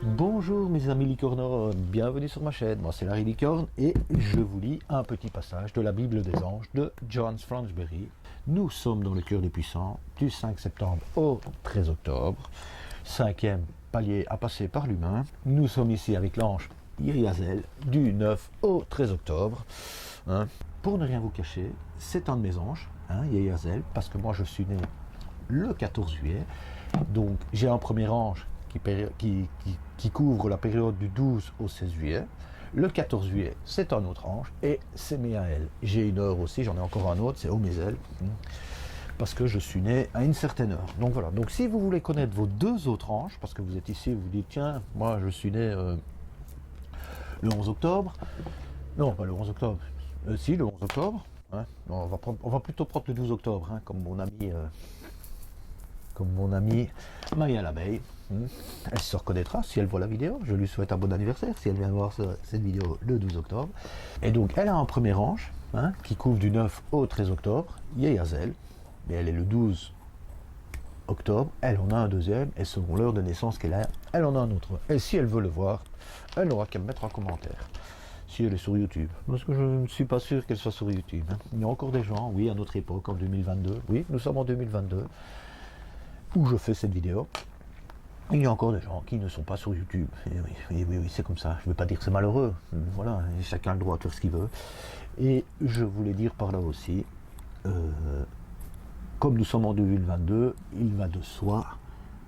Bonjour mes amis licornes, bienvenue sur ma chaîne, moi c'est Larry Licorne et je vous lis un petit passage de la Bible des anges de John Flansbury. Nous sommes dans le cœur des puissants du 5 septembre au 13 octobre, cinquième palier à passer par l'humain. Nous sommes ici avec l'ange Iriazel du 9 au 13 octobre. Pour ne rien vous cacher, c'est un de mes anges, Iriazel, parce que moi je suis né le 14 juillet, donc j'ai un premier ange qui couvre la période du 12 au 16 juillet. Le 14 juillet, c'est un autre ange, et c'est Méaël. J'ai une heure aussi, j'en ai encore un autre, c'est Omézel, parce que je suis né à une certaine heure. Donc voilà, donc si vous voulez connaître vos deux autres anges, parce que vous êtes ici, vous vous dites, tiens, moi je suis né le 11 octobre, non, pas le 11 octobre, si, le 11 octobre, non, on va plutôt prendre le 12 octobre, comme mon amie Maria l'abeille. Elle se reconnaîtra si elle voit la vidéo. Je lui souhaite un bon anniversaire si elle vient voir cette vidéo le 12 octobre. Et donc elle a un premier ange qui couvre du 9 au 13 octobre, Yeyazel, mais elle est le 12 octobre. Elle en a un deuxième et selon l'heure de naissance qu'elle a, elle en a un autre. Et si elle veut le voir, elle n'aura qu'à me mettre en commentaire. Si elle est sur YouTube, parce que je ne suis pas sûr qu'elle soit sur YouTube. Il y a encore des gens, oui, à notre époque, en 2022, oui, nous sommes en 2022, où je fais cette vidéo. Il y a encore des gens qui ne sont pas sur YouTube. Et oui, c'est comme ça. Je ne veux pas dire que c'est malheureux. Voilà, chacun a le droit de faire ce qu'il veut. Et je voulais dire par là aussi, comme nous sommes en 2022, il va de soi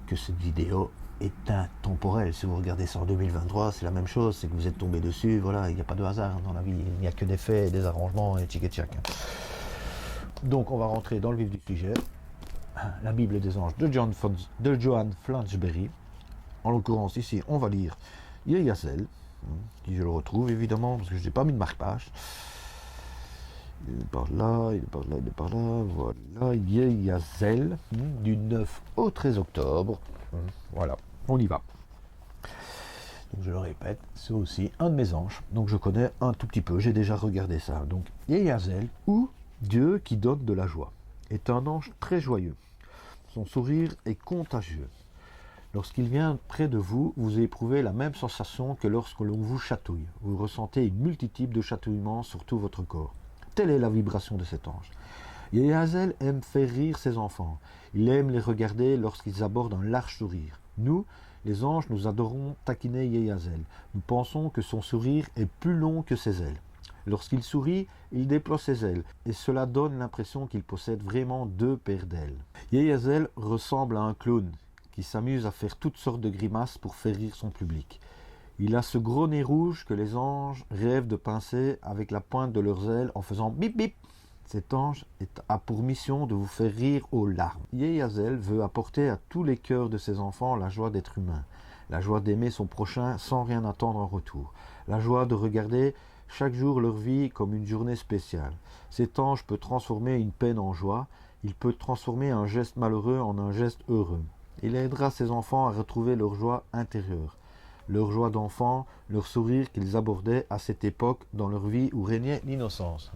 que cette vidéo est intemporelle. Si vous regardez ça en 2023, c'est la même chose. C'est que vous êtes tombé dessus. Voilà, il n'y a pas de hasard dans la vie. Il n'y a que des faits, des arrangements et tchic et tchac. Donc on va rentrer dans le vif du sujet. La Bible des anges de John Flansbury. En l'occurrence, ici, on va lire Iriazel, si je le retrouve évidemment, parce que je n'ai pas mis de marque-page. Il est par là, il est par là, il est par là. Voilà, Iriazel, du 9 au 13 octobre. Voilà, on y va. Donc je le répète, c'est aussi un de mes anges. Donc je connais un tout petit peu, j'ai déjà regardé ça. Donc Iriazel, ou Dieu qui donne de la joie, est un ange très joyeux. Son sourire est contagieux. Lorsqu'il vient près de vous, vous éprouvez la même sensation que lorsque l'on vous chatouille. Vous ressentez une multitude de chatouillements sur tout votre corps. Telle est la vibration de cet ange. Iriazel aime faire rire ses enfants. Il aime les regarder lorsqu'ils abordent un large sourire. Nous, les anges, nous adorons taquiner Iriazel. Nous pensons que son sourire est plus long que ses ailes. Lorsqu'il sourit, il déploie ses ailes, et cela donne l'impression qu'il possède vraiment deux paires d'ailes. Iriazel ressemble à un clown qui s'amuse à faire toutes sortes de grimaces pour faire rire son public. Il a ce gros nez rouge que les anges rêvent de pincer avec la pointe de leurs ailes en faisant bip bip. Cet ange a pour mission de vous faire rire aux larmes. Iriazel veut apporter à tous les cœurs de ses enfants la joie d'être humain, la joie d'aimer son prochain sans rien attendre en retour, la joie de regarder chaque jour leur vie comme une journée spéciale. Cet ange peut transformer une peine en joie, il peut transformer un geste malheureux en un geste heureux. Il aidera ses enfants à retrouver leur joie intérieure, leur joie d'enfant, leur sourire qu'ils abordaient à cette époque dans leur vie où régnait l'innocence.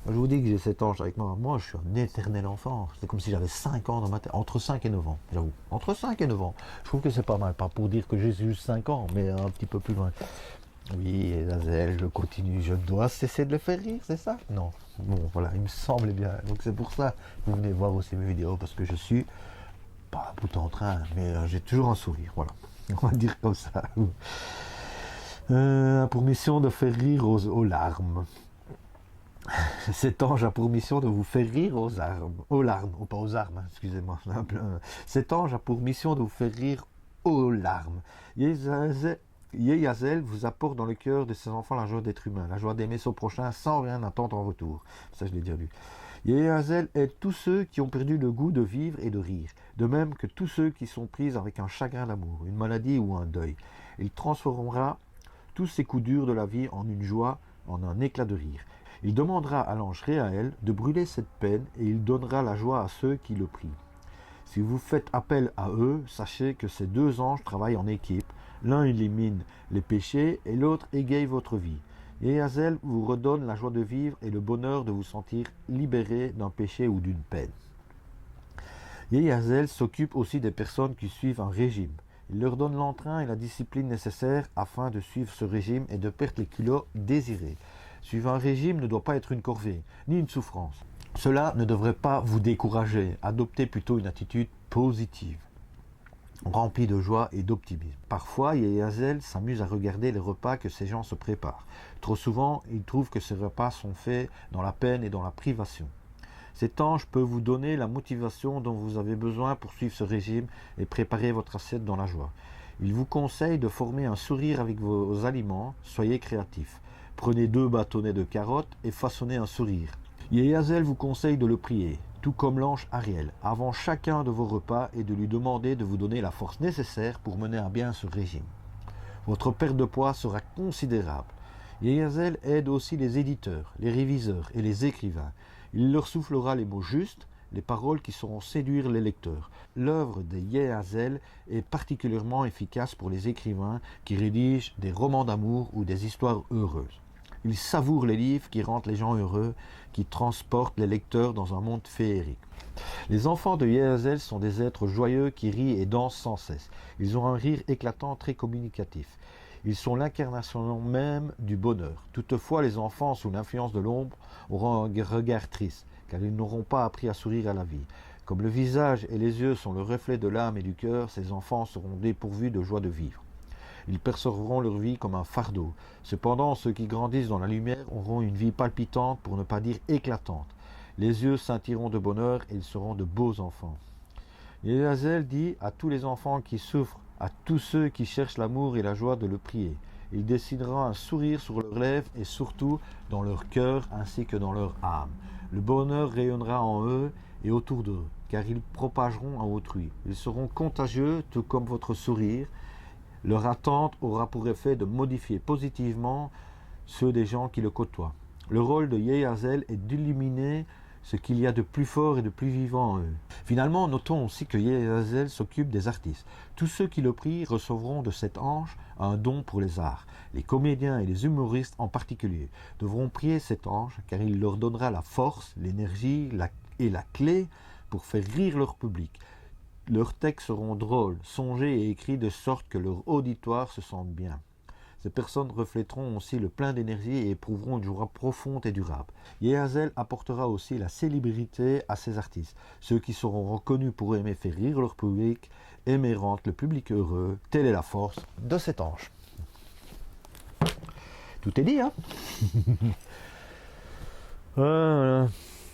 Moi, je vous dis que j'ai cet ange avec moi. Moi, je suis un éternel enfant. C'est comme si j'avais 5 ans dans ma tête. Entre 5 et 9 ans, j'avoue. Entre 5 et 9 ans. Je trouve que c'est pas mal. Pas pour dire que j'ai juste 5 ans, mais un petit peu plus loin. Oui, Azazel, je continue. Je dois cesser de le faire rire, c'est ça? Non. Bon, voilà, il me semble bien. Donc c'est pour ça que vous venez voir aussi mes vidéos, parce que je suis pas à bout en train, mais j'ai toujours un sourire. Voilà. On va dire comme ça. Pour mission de faire rire aux larmes. Cet ange a pour mission de vous faire rire aux larmes, pas aux armes, excusez-moi. Cet ange a pour mission de vous faire rire aux larmes. Iriazel vous apporte dans le cœur de ses enfants la joie d'être humain, la joie d'aimer son prochain sans rien attendre en retour. Ça, je l'ai déjà lu. Iriazel aide tous ceux qui ont perdu le goût de vivre et de rire, de même que tous ceux qui sont pris avec un chagrin d'amour, une maladie ou un deuil. Il transformera tous ces coups durs de la vie en une joie, en un éclat de rire. Il demandera à l'ange Réaël de brûler cette peine et il donnera la joie à ceux qui le prient. Si vous faites appel à eux, sachez que ces deux anges travaillent en équipe. L'un élimine les péchés et l'autre égaye votre vie. Yehazel vous redonne la joie de vivre et le bonheur de vous sentir libéré d'un péché ou d'une peine. Yehazel s'occupe aussi des personnes qui suivent un régime. Il leur donne l'entrain et la discipline nécessaires afin de suivre ce régime et de perdre les kilos désirés. Suivre un régime ne doit pas être une corvée, ni une souffrance. Cela ne devrait pas vous décourager. Adoptez plutôt une attitude positive, remplie de joie et d'optimisme. Parfois, Yehazel s'amuse à regarder les repas que ces gens se préparent. Trop souvent, il trouve que ces repas sont faits dans la peine et dans la privation. Cet ange peut vous donner la motivation dont vous avez besoin pour suivre ce régime et préparer votre assiette dans la joie. Il vous conseille de former un sourire avec vos aliments. Soyez créatifs. Prenez 2 bâtonnets de carottes et façonnez un sourire. Yehazel vous conseille de le prier, tout comme l'ange Ariel, avant chacun de vos repas et de lui demander de vous donner la force nécessaire pour mener à bien ce régime. Votre perte de poids sera considérable. Yehazel aide aussi les éditeurs, les réviseurs et les écrivains. Il leur soufflera les mots justes, les paroles qui sauront séduire les lecteurs. L'œuvre de Yehazel est particulièrement efficace pour les écrivains qui rédigent des romans d'amour ou des histoires heureuses. Il savoure les livres qui rendent les gens heureux, qui transportent les lecteurs dans un monde féerique. Les enfants de Yehazel sont des êtres joyeux qui rient et dansent sans cesse. Ils ont un rire éclatant, très communicatif. Ils sont l'incarnation même du bonheur. Toutefois, les enfants sous l'influence de l'ombre auront un regard triste, car ils n'auront pas appris à sourire à la vie. Comme le visage et les yeux sont le reflet de l'âme et du cœur, ces enfants seront dépourvus de joie de vivre. Ils percevront leur vie comme un fardeau. Cependant, ceux qui grandissent dans la lumière auront une vie palpitante, pour ne pas dire éclatante. Les yeux scintilleront de bonheur et ils seront de beaux enfants. Yehazel dit à tous les enfants qui souffrent, à tous ceux qui cherchent l'amour et la joie, de le prier. Il dessinera un sourire sur leurs lèvres et surtout dans leur cœur ainsi que dans leur âme. Le bonheur rayonnera en eux et autour d'eux, car ils propageront à autrui. Ils seront contagieux, tout comme votre sourire. Leur attente aura pour effet de modifier positivement ceux des gens qui le côtoient. Le rôle de Yehazel est d'illuminer ce qu'il y a de plus fort et de plus vivant en eux. Finalement, notons aussi que Yehazel s'occupe des artistes. Tous ceux qui le prient recevront de cet ange un don pour les arts. Les comédiens et les humoristes en particulier devront prier cet ange, car il leur donnera la force, l'énergie et la clé pour faire rire leur public. Leurs textes seront drôles, songés et écrits de sorte que leur auditoire se sente bien. Ces personnes reflèteront aussi le plein d'énergie et éprouveront une joie profonde et durable. Yehazel apportera aussi la célébrité à ces artistes. Ceux qui seront reconnus pour aimer faire rire leur public, aimer rendre le public heureux. Telle est la force de cet ange. Tout est dit, hein? Voilà.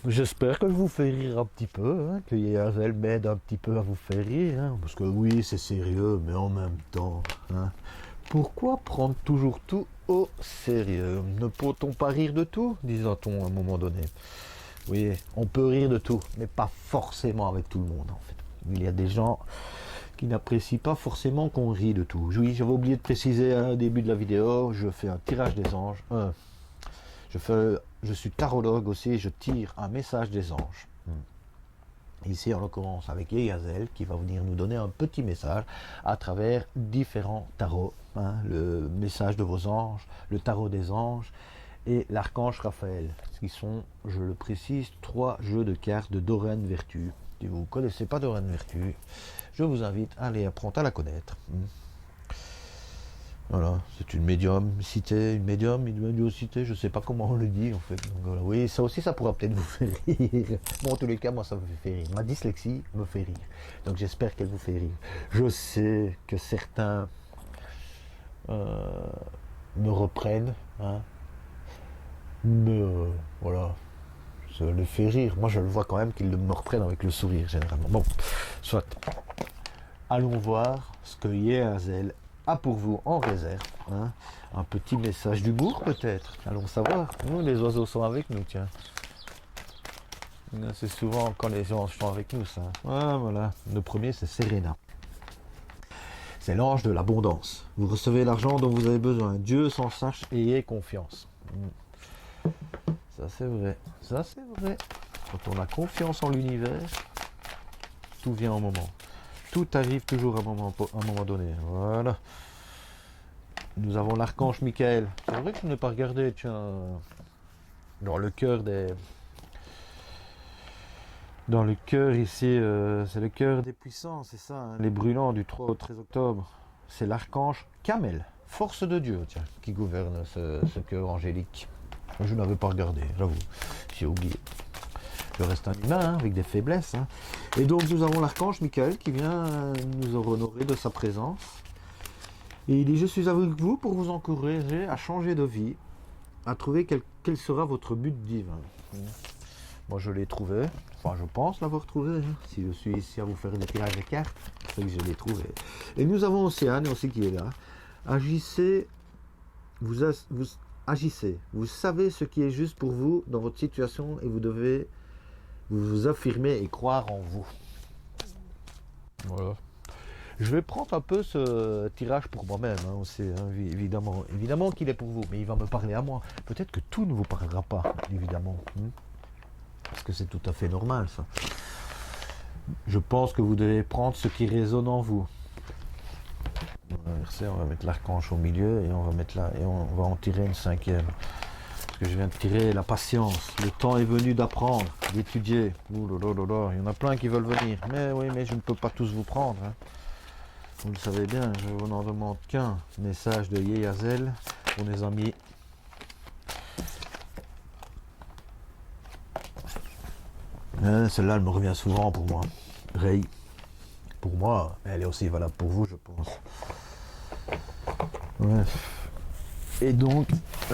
J'espère que je vous fais rire un petit peu, hein, que Yehazel m'aide un petit peu à vous faire rire, hein, parce que oui, c'est sérieux, mais en même temps, hein, pourquoi prendre toujours tout au sérieux? Ne peut-on pas rire de tout, disait-on à un moment donné? Oui, on peut rire de tout, mais pas forcément avec tout le monde, en fait. Il y a des gens qui n'apprécient pas forcément qu'on rit de tout. Oui, j'avais oublié de préciser au début de la vidéo, je fais un tirage des anges. Je suis tarologue aussi, je tire un message des anges. Ici, en l'occurrence, avec Yehazel, qui va venir nous donner un petit message à travers différents tarots. Hein, le message de vos anges, le tarot des anges et l'archange Raphaël, qui sont, je le précise, 3 jeux de cartes de Doreen Vertu. Si vous ne connaissez pas Doreen Vertu, je vous invite à aller apprendre à la connaître. Voilà, c'est une médiumcité, une médiumcité, je ne sais pas comment on le dit en fait. Donc, voilà. Oui, ça aussi, ça pourra peut-être vous faire rire. Bon, en tous les cas, moi, ça me fait rire. Ma dyslexie me fait rire. Donc j'espère qu'elle vous fait rire. Je sais que certains me reprennent, hein, voilà, ça les fait rire. Moi, je le vois quand même qu'ils me reprennent avec le sourire, généralement. Bon, soit. Allons voir ce que Yehazel a pour vous en réserve, hein. Un petit message d'humour peut-être, allons savoir. Nous, les oiseaux sont avec nous, tiens. C'est souvent quand les gens sont avec nous, ça. Ah, voilà, le premier c'est Serena. C'est l'ange de l'abondance. Vous recevez l'argent dont vous avez besoin. Dieu s'en sache, ayez confiance. Ça c'est vrai, ça c'est vrai. Quand on a confiance en l'univers, tout vient au moment. Tout arrive toujours à un moment donné. Voilà. nous avons l'archange Michael. C'est vrai que je n'ai pas regardé, tiens, dans le cœur des... Dans le cœur ici, c'est le cœur des puissants, c'est ça, hein, les brûlants du 3 au 13 octobre. C'est l'archange Kamel, force de Dieu, tiens, qui gouverne ce cœur angélique. Je n'avais pas regardé, j'avoue, j'ai oublié. Je reste un humain, hein, avec des faiblesses. Hein. Et donc nous avons l'archange Michael qui vient nous honorer de sa présence. Et il dit, je suis avec vous pour vous encourager à changer de vie, à trouver quel sera votre but divin. Moi je l'ai trouvé, enfin je pense l'avoir trouvé, hein. Si je suis ici à vous faire des tirages de cartes, c'est que je l'ai trouvé. Et nous avons Océane aussi qui est là. Agissez, agissez, vous savez ce qui est juste pour vous dans votre situation et vous devez vous affirmer et croire en vous. Voilà. Je vais prendre un peu ce tirage pour moi-même, hein, aussi, hein, évidemment qu'il est pour vous, mais il va me parler à moi. Peut-être que tout ne vous parlera pas, évidemment. Parce que c'est tout à fait normal, ça. Je pense que vous devez prendre ce qui résonne en vous. On va inverser, on va mettre l'archange au milieu et on va mettre là, et on va en tirer une cinquième. Parce que je viens de tirer la patience. Le temps est venu d'apprendre, d'étudier. Ouh là là là là, il y en a plein qui veulent venir. Mais oui, mais je ne peux pas tous vous prendre. Hein. Vous le savez bien, je vous n'en demande qu'un. Message de Yeyazel pour les amis. Celle-là, elle me revient souvent pour moi. Ray. Pour moi, elle est aussi valable pour vous, je pense. Bref. Et donc,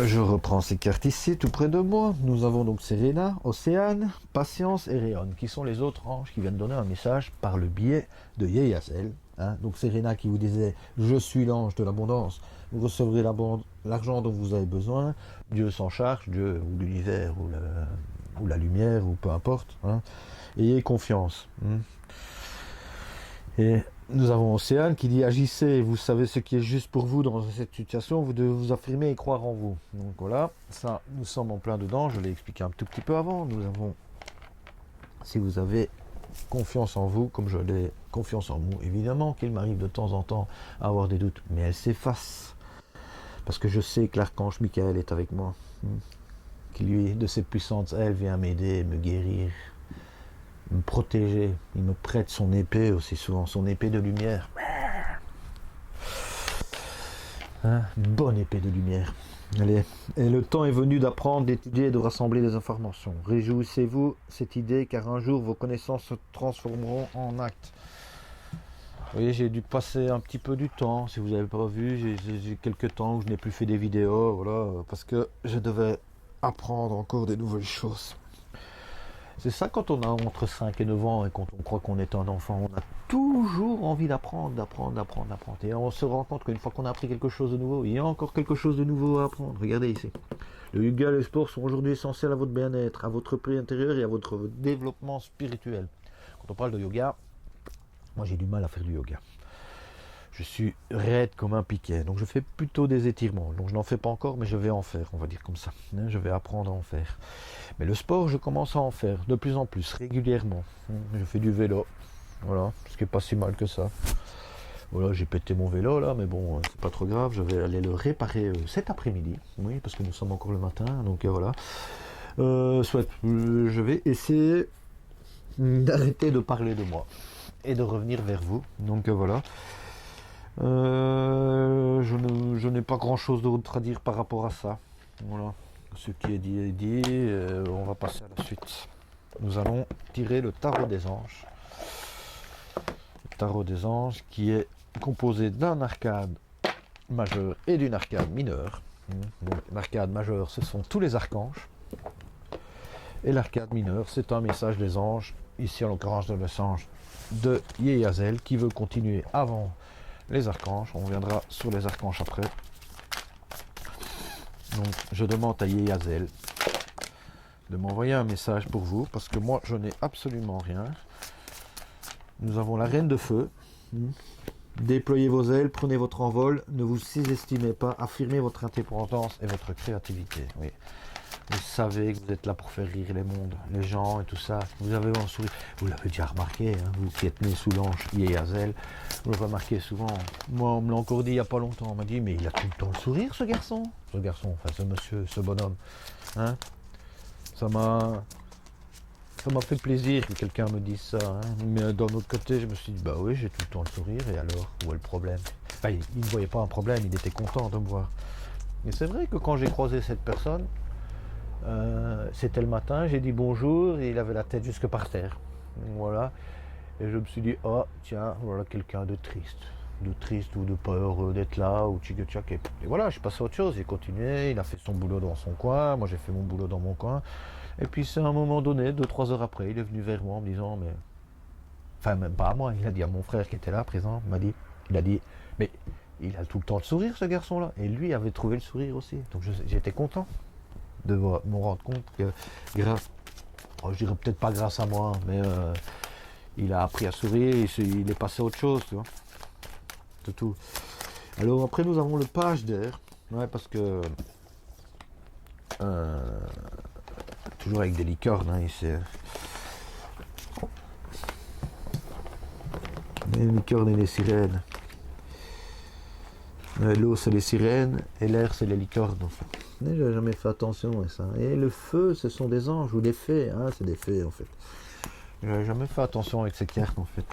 je reprends ces cartes ici, tout près de moi. Nous avons donc Serena, Océane, Patience et Réon, qui sont les autres anges qui viennent donner un message par le biais de Yeyazel. Hein. Donc Serena qui vous disait « Je suis l'ange de l'abondance, vous recevrez l'argent dont vous avez besoin, Dieu s'en charge, Dieu ou l'univers ou la lumière, ou peu importe. Hein. Ayez confiance. Hein. » Et nous avons Océane qui dit « Agissez, vous savez ce qui est juste pour vous dans cette situation, vous devez vous affirmer et croire en vous. » Donc voilà, ça, nous sommes en plein dedans, je l'ai expliqué un tout petit peu avant. Nous avons, si vous avez confiance en vous, comme je l'ai confiance en vous, évidemment qu'il m'arrive de temps en temps à avoir des doutes, mais elles s'effacent. Parce que je sais que l'archange Michael est avec moi, qui lui, de ses puissances, elle vient m'aider, me guérir, me protéger. Il me prête son épée aussi souvent, son épée de lumière. Hein, une bonne épée de lumière. Allez. Et le temps est venu d'apprendre, d'étudier et de rassembler des informations. Réjouissez-vous cette idée, car un jour vos connaissances se transformeront en actes. Vous voyez, j'ai dû passer un petit peu du temps. Si vous n'avez pas vu, j'ai quelques temps où je n'ai plus fait des vidéos, voilà, parce que je devais apprendre encore des nouvelles choses. C'est ça quand on a entre 5 et 9 ans et quand on croit qu'on est un enfant, on a toujours envie d'apprendre. Et on se rend compte qu'une fois qu'on a appris quelque chose de nouveau, il y a encore quelque chose de nouveau à apprendre. Regardez ici. Le yoga et le sport sont aujourd'hui essentiels à votre bien-être, à votre paix intérieure et à votre développement spirituel. Quand on parle de yoga, moi j'ai du mal à faire du yoga. Je suis raide comme un piquet, donc je fais plutôt des étirements. Donc je n'en fais pas encore, mais je vais en faire, on va dire comme ça. Je vais apprendre à en faire. Mais le sport, je commence à en faire de plus en plus, régulièrement. Je fais du vélo, voilà, ce qui n'est pas si mal que ça. Voilà, j'ai pété mon vélo là, mais bon, c'est pas trop grave. Je vais aller le réparer cet après-midi, oui, parce que nous sommes encore le matin, donc voilà. Je vais essayer d'arrêter de parler de moi et de revenir vers vous. Donc voilà. Je n'ai pas grand chose d'autre à dire par rapport à ça. Voilà. Ce qui est dit est dit. On va passer à la suite. Nous allons tirer le tarot des anges. Le tarot des anges qui est composé d'un arcade majeur et d'une arcade mineure. Donc l'arcade majeure, ce sont tous les archanges. Et l'arcade mineure, c'est un message des anges. Ici en l'occurrence de l'ange de Yeyazel qui veut continuer avant les archanges. On reviendra sur les archanges après. Donc je demande à Yeyazel de m'envoyer un message pour vous, parce que moi je n'ai absolument rien. Nous avons la reine de feu. Déployez vos ailes, prenez votre envol, ne vous sous-estimez pas, affirmez votre indépendance et votre créativité. Oui. Vous savez que vous êtes là pour faire rire les mondes, les gens et tout ça. Vous avez un sourire. Vous l'avez déjà remarqué, hein, vous qui êtes né sous l'ange Yehazel, vous le remarquez souvent. Moi, on me l'a encore dit il n'y a pas longtemps. On m'a dit, mais il a tout le temps le sourire, ce garçon. Ce garçon, enfin ce monsieur, ce bonhomme. Hein, ça m'a fait plaisir que quelqu'un me dise ça. Hein. Mais d'un autre côté, je me suis dit, bah oui, j'ai tout le temps le sourire. Et alors, où est le problème? Enfin, il ne voyait pas un problème, il était content de me voir. Et c'est vrai que quand j'ai croisé cette personne, c'était le matin, j'ai dit bonjour et il avait la tête jusque par terre. Voilà. Et je me suis dit, oh tiens, voilà quelqu'un de triste ou de pas heureux d'être là, ou tchic tchac. Et voilà, je suis passé à autre chose, j'ai continué, il a fait son boulot dans son coin, moi j'ai fait mon boulot dans mon coin. Et puis c'est à un moment donné, 2-3 heures après, il est venu vers moi en me disant, mais... Enfin, même pas à moi, il a dit à mon frère qui était là, présent, il a dit, mais il a tout le temps le sourire ce garçon-là. Et lui avait trouvé le sourire aussi. Donc j'étais content de me rendre compte que grâce, je dirais peut-être pas grâce à moi, mais il a appris à sourire, il est passé à autre chose, tu vois. C'est tout. Alors après nous avons le page d'air, ouais, parce que toujours avec des licornes, hein, ici. Les licornes et les sirènes. L'eau c'est les sirènes et l'air c'est les licornes en fait. Mais j'avais jamais fait attention à ça. Et le feu ce sont des anges ou des fées, hein, c'est des fées en fait. J'avais jamais fait attention avec ces cartes en fait.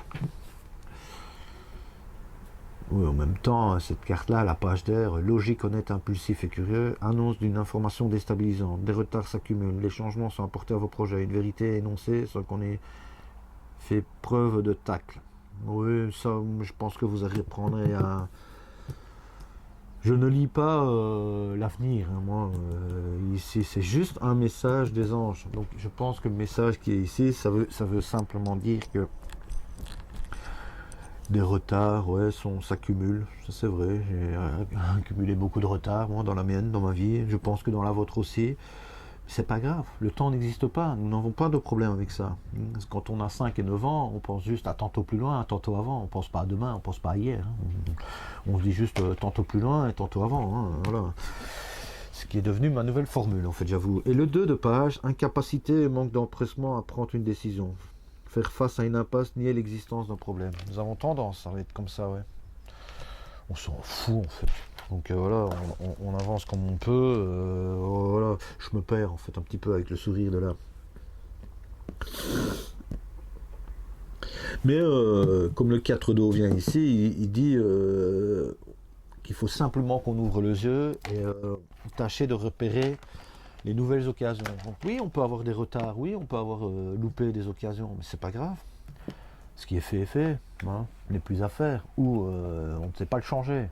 Oui, en même temps, cette carte-là, la page d'air, logique, honnête, impulsif et curieux, annonce d'une information déstabilisante. Des retards s'accumulent, les changements sont apportés à vos projets, une vérité énoncée sans qu'on ait fait preuve de tact. Oui, ça, je pense que vous reprendrez à... Je ne lis pas l'avenir, hein, moi. Ici, c'est juste un message des anges. Donc, je pense que le message qui est ici, ça veut simplement dire que des retards, ouais, s'accumulent. Ça, c'est vrai. J'ai accumulé beaucoup de retards, moi, dans la mienne, dans ma vie. Je pense que dans la vôtre aussi. C'est pas grave, le temps n'existe pas, nous n'avons pas de problème avec ça. Quand on a 5 et 9 ans, on pense juste à tantôt plus loin, tantôt avant, on pense pas à demain, on pense pas à hier. Hein. On se dit juste tantôt plus loin et tantôt avant. Hein, voilà. Ce qui est devenu ma nouvelle formule, en fait, j'avoue. Et le 2 de page, incapacité et manque d'empressement à prendre une décision. Faire face à une impasse, nier l'existence d'un problème. Nous avons tendance à être comme ça, ouais. On s'en fout, en fait. Donc voilà, on avance comme on peut. Voilà, je me perds en fait un petit peu avec le sourire de là. Mais comme le 4 d'eau vient ici, il dit qu'il faut simplement qu'on ouvre les yeux et tâcher de repérer les nouvelles occasions. Donc oui, on peut avoir des retards, oui, on peut avoir loupé des occasions, mais c'est pas grave. Ce qui est fait est fait, hein, n'est plus à faire, ou on ne sait pas le changer.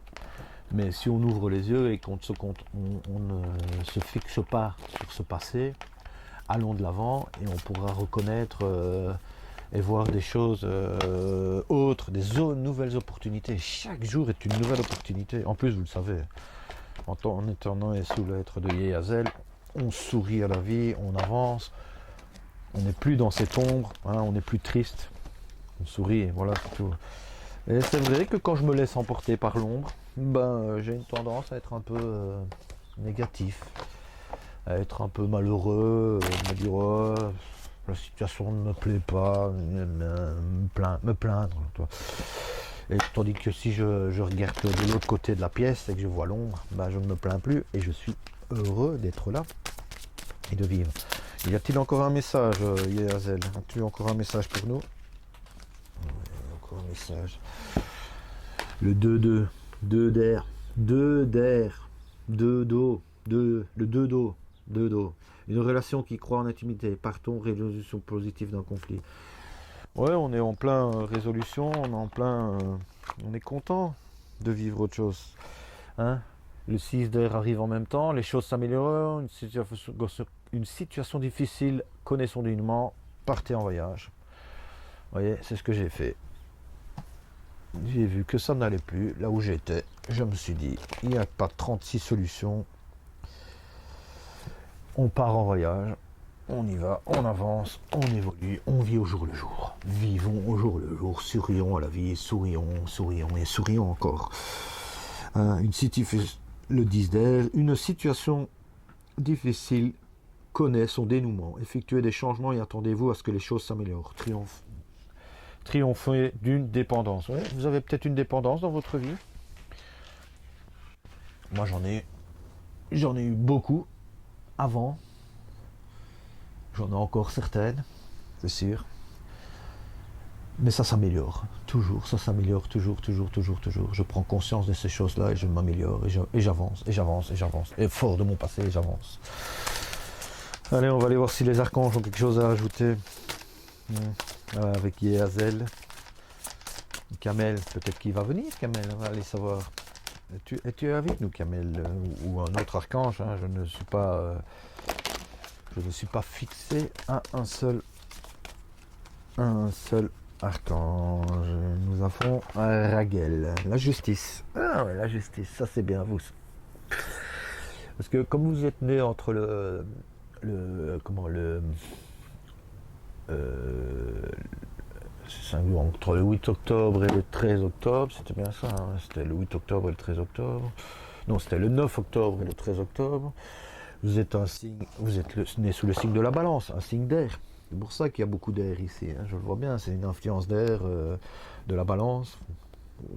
Mais si on ouvre les yeux et qu'on ne se fixe pas sur ce passé, allons de l'avant et on pourra reconnaître et voir des choses autres, nouvelles opportunités. Chaque jour est une nouvelle opportunité. En plus, vous le savez, en étant sous l'être de Yehazel, on sourit à la vie, on avance, on n'est plus dans cette ombre, hein, on n'est plus triste, on sourit, et voilà, c'est tout. Et c'est vrai que quand je me laisse emporter par l'ombre, j'ai une tendance à être un peu négatif, à être un peu malheureux, me dire oh, la situation ne me plaît pas, me plaindre. Toi. Et tandis que si je regarde de l'autre côté de la pièce et que je vois l'ombre, je ne me plains plus et je suis heureux d'être là et de vivre. Y a-t-il encore un message, Yehazel? As-tu encore un message pour nous? Encore un message. Le 2-2, 2 d'air, 2 d'air, 2 d'eau, le 2 d'eau, 2 d'eau. Une relation qui croit en intimité. Partons, résolution positive d'un conflit. Ouais, on est en plein résolution, on est content de vivre autre chose. Hein, le 6 d'air arrive en même temps, les choses s'améliorent, une situation difficile, connaissons dignement, partez en voyage. Vous voyez, c'est ce que j'ai fait. J'ai vu que ça n'allait plus, là où j'étais, je me suis dit, il n'y a pas 36 solutions, on part en voyage, on y va, on avance, on évolue, on vit au jour le jour. Vivons au jour le jour, sourions à la vie, sourions et sourions encore. Le 10 d'air, une situation difficile, connaît son dénouement. Effectuez des changements et attendez-vous à ce que les choses s'améliorent. Triompher d'une dépendance. Ouais, vous avez peut-être une dépendance dans votre vie. Moi, j'en ai eu beaucoup avant. J'en ai encore certaines, c'est sûr. Mais ça s'améliore, toujours, ça s'améliore, toujours. Je prends conscience de ces choses-là et je m'améliore, et j'avance. Et fort de mon passé, j'avance. Allez, on va aller voir si les archanges ont quelque chose à ajouter. Avec Yehazel. Kamel, peut-être qu'il va venir, Kamel, on va aller savoir. Es-tu avec nous, Kamel, ou un autre archange, hein, je ne suis pas fixé à un seul archange. Nous avons Raguel, la justice. Ah ouais, la justice, ça c'est bien vous. Parce que comme vous êtes né entre entre le 8 octobre et le 13 octobre, c'était bien ça, hein, c'était le 8 octobre et le 13 octobre. Non, c'était le 9 octobre et le 13 octobre. Vous êtes né sous le signe de la balance, un signe d'air. C'est pour ça qu'il y a beaucoup d'air ici, hein, je le vois bien, c'est une influence d'air de la balance.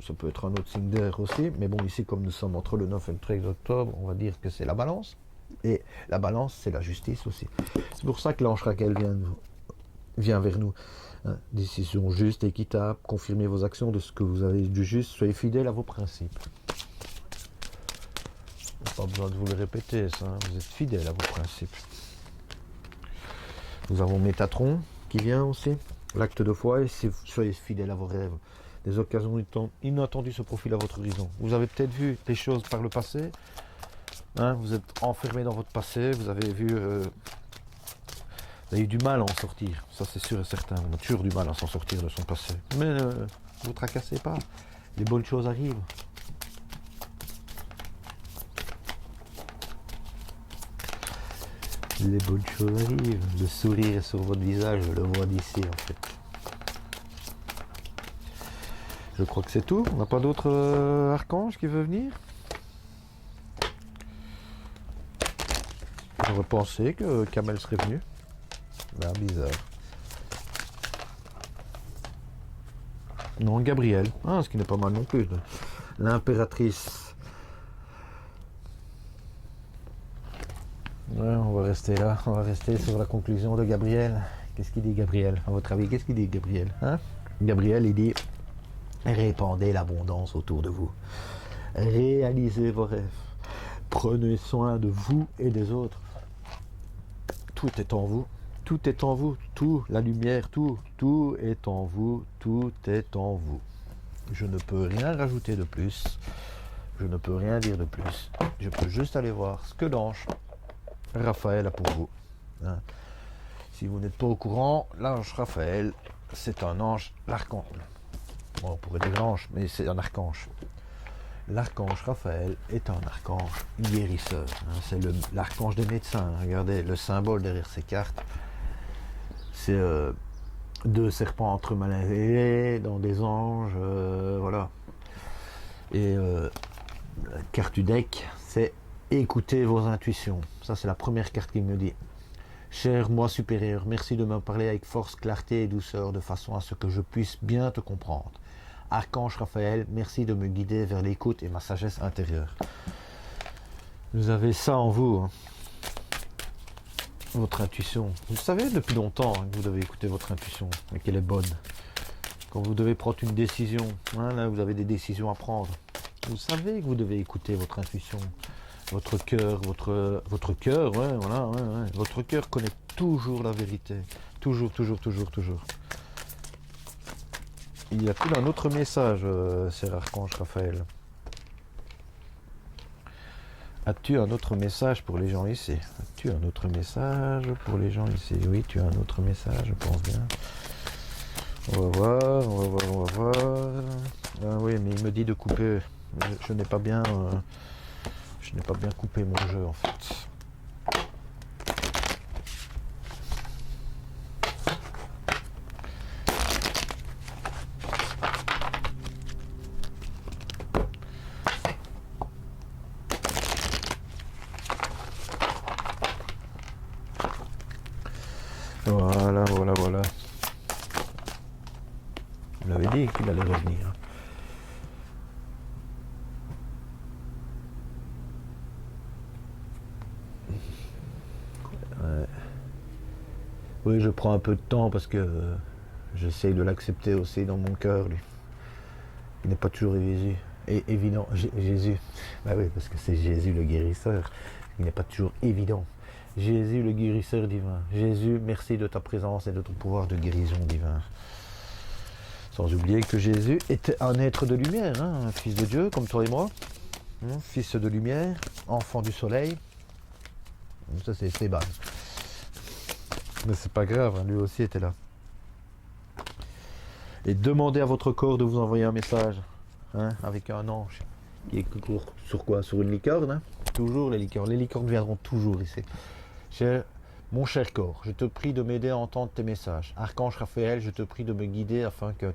Ça peut être un autre signe d'air aussi, mais bon, ici, comme nous sommes entre le 9 et le 13 octobre, on va dire que c'est la balance. Et la balance, c'est la justice aussi. C'est pour ça que l'ange Raquel vient vers nous. Hein, décision juste, équitable, confirmez vos actions de ce que vous avez du juste, soyez fidèles à vos principes. Pas besoin de vous le répéter, ça, hein, vous êtes fidèles à vos principes. Nous avons Métatron qui vient aussi, l'acte de foi, et soyez fidèles à vos rêves. Des occasions inattendues se profilent à votre horizon. Vous avez peut-être vu des choses par le passé, hein, vous êtes enfermé dans votre passé, vous avez vu... Vous avez eu du mal à en sortir, ça c'est sûr et certain. On a toujours du mal à s'en sortir de son passé. Mais ne vous tracassez pas, les bonnes choses arrivent. Les bonnes choses arrivent. Le sourire est sur votre visage, je le vois d'ici en fait. Je crois que c'est tout. On n'a pas d'autre archange qui veut venir. J'aurais pensé que Kamel serait venu. Ah, bizarre. Non, Gabriel. Ah, ce qui n'est pas mal non plus. L'impératrice. Ouais, on va rester là. On va rester sur la conclusion de Gabriel. Qu'est-ce qu'il dit, Gabriel? À votre avis, qu'est-ce qu'il dit, Gabriel, hein? Gabriel, il dit: répandez l'abondance autour de vous. Réalisez vos rêves. Prenez soin de vous et des autres. Tout est en vous. Tout est en vous, tout, la lumière, tout est en vous, tout est en vous. Je ne peux rien rajouter de plus, je ne peux rien dire de plus. Je peux juste aller voir ce que l'ange Raphaël a pour vous. Hein. Si vous n'êtes pas au courant, l'ange Raphaël, c'est un ange, l'archange. Bon, on pourrait dire l'ange, mais c'est un archange. L'archange Raphaël est un archange guérisseur. Hein. C'est l'archange des médecins. Regardez le symbole derrière ces cartes. C'est deux serpents entremêlés dans des anges, voilà. Et la carte du deck, c'est écoutez vos intuitions. Ça, c'est la première carte qui me dit: cher moi supérieur, merci de me parler avec force, clarté et douceur, de façon à ce que je puisse bien te comprendre. Archange Raphaël, merci de me guider vers l'écoute et ma sagesse intérieure. Vous avez ça en vous, hein. Votre intuition. Vous savez depuis longtemps, hein, que vous devez écouter votre intuition et qu'elle est bonne. Quand vous devez prendre une décision, hein, là vous avez des décisions à prendre. Vous savez que vous devez écouter votre intuition, votre cœur, votre cœur, ouais, voilà, ouais. Votre cœur connaît toujours la vérité, toujours. Il y a-t-il un autre message, cher archange Raphaël? As-tu un autre message pour les gens ici? As-tu un autre message pour les gens ici? Oui, tu as un autre message, je pense bien. On va voir. Ah oui, mais il me dit de couper. Je n'ai pas bien coupé mon jeu en fait. Voilà, voilà, voilà. Je l'avais dit qu'il allait revenir. Ouais. Oui, je prends un peu de temps parce que j'essaye de l'accepter aussi dans mon cœur, lui. Il n'est pas toujours évident. Jésus. Bah oui, parce que c'est Jésus le guérisseur. Il n'est pas toujours évident. Jésus le guérisseur divin. Jésus, merci de ta présence et de ton pouvoir de guérison divin. Sans oublier que Jésus était un être de lumière, hein, un fils de Dieu comme toi et moi. Fils de lumière, enfant du soleil. Ça c'est ses bases. Mais c'est pas grave, hein, lui aussi était là. Et demandez à votre corps de vous envoyer un message, hein, avec un ange qui court sur quoi? Sur une licorne, hein. Toujours les licornes viendront toujours ici. Mon cher corps, je te prie de m'aider à entendre tes messages. Archange Raphaël, je te prie de me guider afin que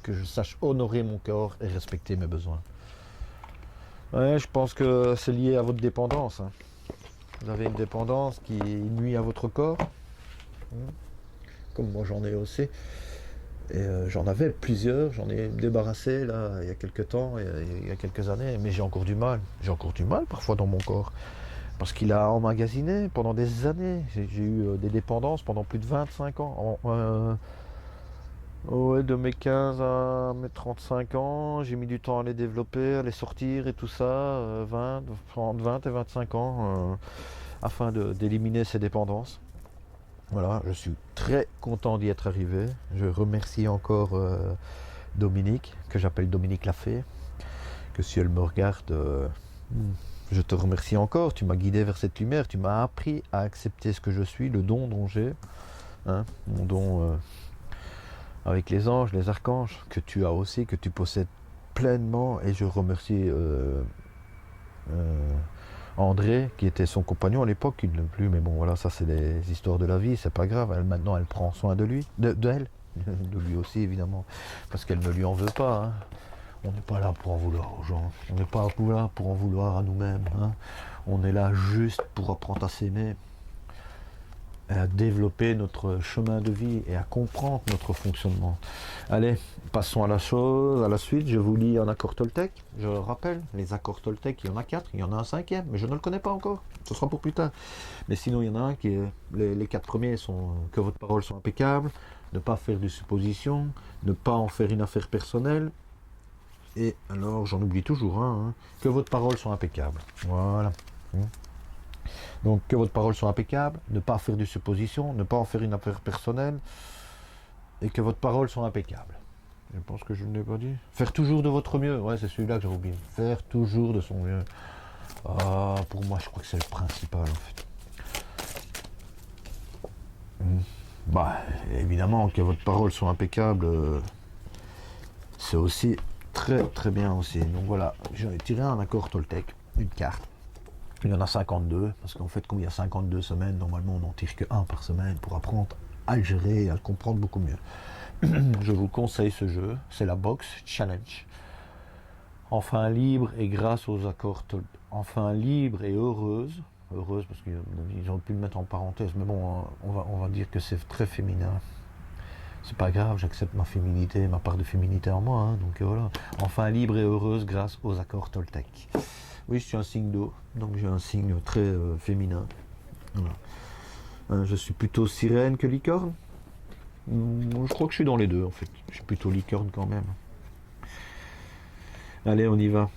je sache honorer mon corps et respecter mes besoins. Ouais, je pense que c'est lié à votre dépendance, hein. Vous avez une dépendance qui nuit à votre corps, comme moi j'en ai aussi. Et j'en avais plusieurs, j'en ai débarrassé là il y a quelques temps, il y a quelques années, mais j'ai encore du mal. J'ai encore du mal parfois dans mon corps. Parce qu'il a emmagasiné pendant des années. J'ai eu des dépendances pendant plus de 25 ans. Ouais, de mes 15 à mes 35 ans, j'ai mis du temps à les développer, à les sortir et tout ça, entre 20 et 25 ans, afin d'éliminer ces dépendances. Voilà, je suis très content d'y être arrivé. Je remercie encore Dominique, que j'appelle Dominique Lafay, que si elle me regarde, je te remercie encore. Tu m'as guidé vers cette lumière, tu m'as appris à accepter ce que je suis, le don dont j'ai, hein, mon don avec les anges, les archanges, que tu as aussi, que tu possèdes pleinement. Et je remercie André, qui était son compagnon à l'époque, qui ne l'est plus, mais bon voilà, ça c'est des histoires de la vie, c'est pas grave. Maintenant elle prend soin de lui, d'elle, de lui aussi évidemment, parce qu'elle ne lui en veut pas, hein. On n'est pas là pour en vouloir aux gens, on n'est pas là pour en vouloir à nous-mêmes, hein. On est là juste pour apprendre à s'aimer, et à développer notre chemin de vie et à comprendre notre fonctionnement. Allez, passons à la suite. Je vous lis un accord Toltec. Je le rappelle, les accords Toltec, il y en a 4, il y en a un 5e, mais je ne le connais pas encore. Ce sera pour plus tard. Mais sinon, il y en a un qui est... Les 4 premiers sont que votre parole soit impeccable, ne pas faire de suppositions, ne pas en faire une affaire personnelle. Et alors, j'en oublie toujours un, hein, que votre parole soit impeccable. Voilà. Donc, que votre parole soit impeccable, ne pas faire de suppositions, ne pas en faire une affaire personnelle, et que votre parole soit impeccable. Je pense que je ne l'ai pas dit. Faire toujours de votre mieux, ouais, c'est celui-là que j'ai oublié. Faire toujours de son mieux. Ah, pour moi, je crois que c'est le principal, en fait. Bah, évidemment, que votre parole soit impeccable, c'est aussi très très bien aussi. Donc voilà, j'ai tiré un accord Toltec, une carte. Il y en a 52, parce qu'en fait, comme il y a 52 semaines, normalement, on n'en tire que 1 par semaine pour apprendre à le gérer et à le comprendre beaucoup mieux. Je vous conseille ce jeu, c'est la Box Challenge. Enfin libre et grâce aux accords Toltec. Enfin libre et heureuse parce qu'ils ont pu le mettre en parenthèse, mais bon, on va dire que c'est très féminin. C'est pas grave, j'accepte ma féminité, ma part de féminité en moi, hein, donc voilà. Enfin libre et heureuse grâce aux accords Toltec. Oui, je suis un signe d'eau, donc j'ai un signe très féminin. Voilà. Je suis plutôt sirène que licorne. Je crois que je suis dans les deux en fait. Je suis plutôt licorne quand même. Allez, on y va.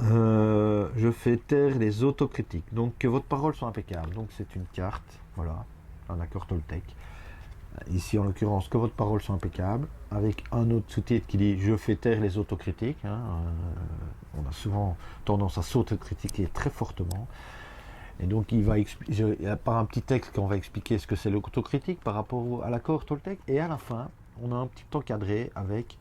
Je fais taire les autocritiques. Donc que votre parole soit impeccable. Donc c'est une carte, voilà, un accord Toltec. Ici en l'occurrence, que votre parole soit impeccable, avec un autre sous-titre qui dit je fais taire les autocritiques, hein. On a souvent tendance à s'autocritiquer très fortement. Et donc il y a par un petit texte qu'on va expliquer ce que c'est l'autocritique par rapport à l'accord Toltec. Et à la fin, on a un petit encadré avec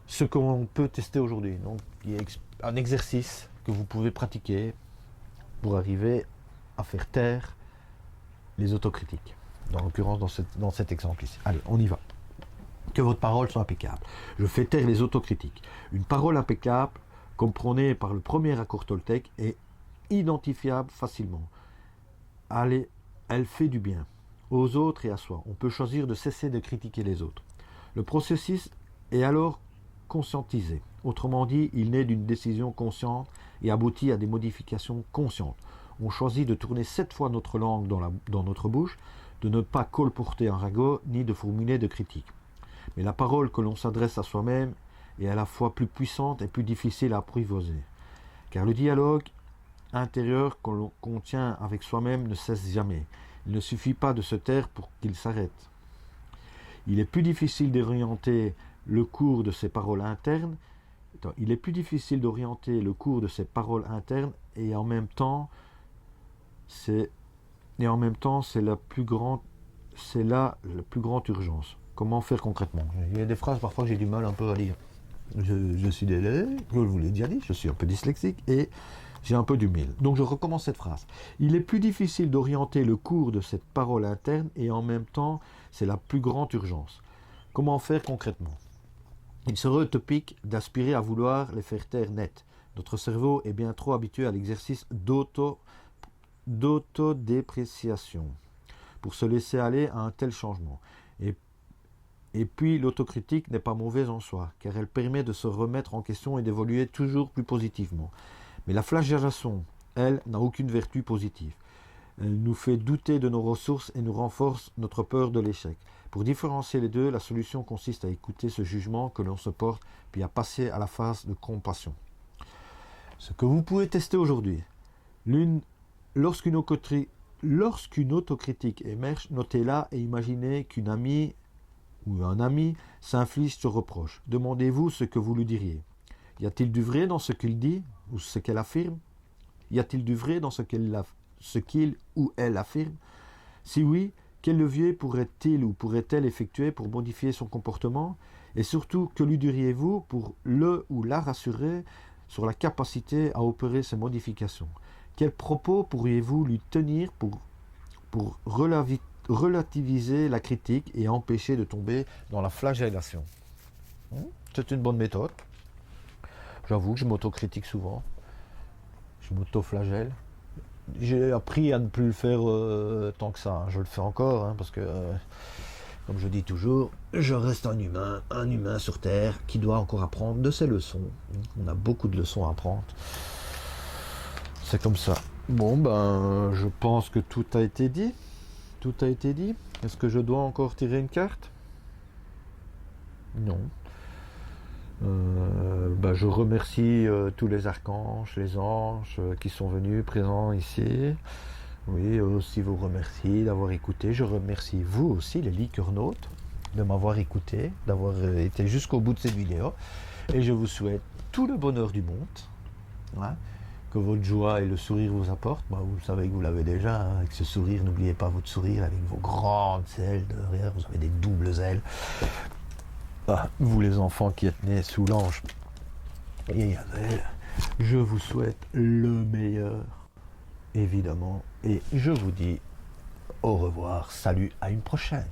ce qu'on peut tester aujourd'hui. Donc il y a un exercice que vous pouvez pratiquer pour arriver à faire taire les autocritiques. Dans l'occurrence, dans cet exemple ici. Allez, on y va. Que votre parole soit impeccable. Je fais taire les autocritiques. Une parole impeccable, comme prônée par le premier accord Toltec, est identifiable facilement. Allez, elle fait du bien. aux autres et à soi. On peut choisir de cesser de critiquer les autres. Le processus est alors conscientisé. Autrement dit, il naît d'une décision consciente et aboutit à des modifications conscientes. On choisit de tourner 7 fois notre langue dans notre bouche, de ne pas colporter un ragot, ni de formuler de critiques. Mais la parole que l'on s'adresse à soi-même est à la fois plus puissante et plus difficile à apprivoiser. Car le dialogue intérieur qu'on tient avec soi-même ne cesse jamais. Il ne suffit pas de se taire pour qu'il s'arrête. Il est plus difficile d'orienter le cours de ces paroles internes. Il est plus difficile d'orienter le cours de ces paroles internes et en même temps, c'est la plus grande urgence. Comment faire concrètement? Il y a des phrases parfois que j'ai du mal un peu à lire. Je suis désolé, je vous l'ai déjà dit, je suis un peu dyslexique et j'ai un peu du mille. Donc je recommence cette phrase. Il est plus difficile d'orienter le cours de cette parole interne et en même temps, c'est la plus grande urgence. Comment faire concrètement? Il serait utopique d'aspirer à vouloir les faire taire net. Notre cerveau est bien trop habitué à l'exercice d'autodépréciation pour se laisser aller à un tel changement. Et puis l'autocritique n'est pas mauvaise en soi, car elle permet de se remettre en question et d'évoluer toujours plus positivement. Mais la flagellation, elle, n'a aucune vertu positive. Elle nous fait douter de nos ressources et nous renforce notre peur de l'échec. Pour différencier les deux, la solution consiste à écouter ce jugement que l'on se porte, puis à passer à la phase de compassion. Ce que vous pouvez tester aujourd'hui, lorsqu'une autocritique émerge, notez-la et imaginez qu'une amie ou un ami s'inflige ce reproche. Demandez-vous ce que vous lui diriez. Y a-t-il du vrai dans ce qu'il dit ou ce qu'elle affirme? Y a-t-il du vrai dans ce qu'il ou elle affirme? Si oui, quel levier pourrait-il ou pourrait-elle effectuer pour modifier son comportement? Et surtout, que lui diriez-vous pour le ou la rassurer sur la capacité à opérer ces modifications? Quels propos pourriez-vous lui tenir pour relativiser la critique et empêcher de tomber dans la flagellation? C'est une bonne méthode. J'avoue que je m'autocritique souvent. Je m'auto-flagelle. J'ai appris à ne plus le faire tant que ça. Je le fais encore, parce que, comme je dis toujours, je reste un humain sur Terre qui doit encore apprendre de ses leçons. On a beaucoup de leçons à apprendre. C'est comme ça. Bon, je pense que tout a été dit. Tout a été dit. Est-ce que je dois encore tirer une carte? Non. Je remercie tous les archanges, les anges qui sont venus présents ici. Oui, aussi vous remercie d'avoir écouté. Je remercie vous aussi, les liquornautes, de m'avoir écouté, d'avoir été jusqu'au bout de cette vidéo. Et je vous souhaite tout le bonheur du monde. Que votre joie et le sourire vous apportent. Vous savez que vous l'avez déjà. Avec ce sourire, n'oubliez pas votre sourire avec vos grandes ailes derrière. Vous avez des doubles ailes. Vous les enfants qui êtes nés sous l'ange et Yavel, je vous souhaite le meilleur, évidemment, et je vous dis au revoir, salut, à une prochaine.